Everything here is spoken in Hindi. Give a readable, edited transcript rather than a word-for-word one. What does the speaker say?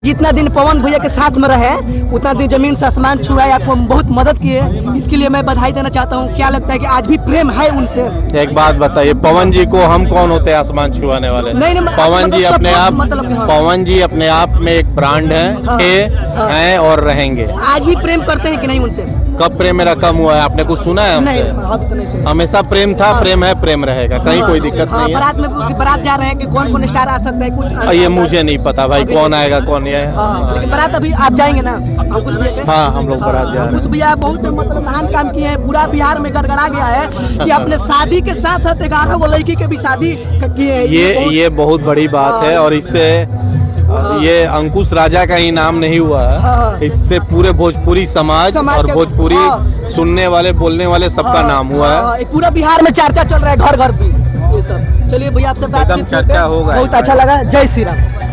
जितना दिन पवन भैया के साथ में रहे उतना दिन जमीन से आसमान छुआए, आपको बहुत मदद किए, इसके लिए मैं बधाई देना चाहता हूँ। क्या लगता है कि आज भी प्रेम है उनसे? एक बात बताइए, पवन जी को हम कौन होते हैं आसमान छुआने वाले? नहीं, पवन जी अपने आप हाँ। पवन जी अपने आप में एक ब्रांड है, हाँ, हैं और रहेंगे। आज भी प्रेम करते हैं कि नहीं उनसे? कब प्रेम मेरा कम हुआ है? आपने कुछ सुना है हमसे? नहीं, अभी तो नहीं सुना। हमेशा प्रेम था, प्रेम है, प्रेम रहेगा, कहीं कोई दिक्कत नहीं है। बारात में बारात जा रहे हैं कि कौन कौन स्टार आ सकता है कुछ? ये मुझे नहीं पता भाई, कौन आएगा कौन नहीं है। लेकिन बारात अभी आप जाएंगे ना? अंकुश भैया? हाँ, हम लोग बारात जा रहे हैं। अंकुश भैया बहुत मतलब महान काम किए हैं, पूरा बिहार में गड़गड़ा गया है कि अपने शादी के साथ 11 गो लड़की के भी शादी किए हैं। ये बहुत बड़ी बात है और इससे ये अंकुश राजा का ही नाम नहीं हुआ है, इससे पूरे भोजपुरी समाज और भोजपुरी सुनने वाले बोलने वाले सबका नाम हुआ है। पूरा बिहार में चर्चा चल रहा है, घर घर पे ये सब। चलिए भैया आपसे बात एकदम चर्चा होगा। बहुत अच्छा लगा। जय श्री राम।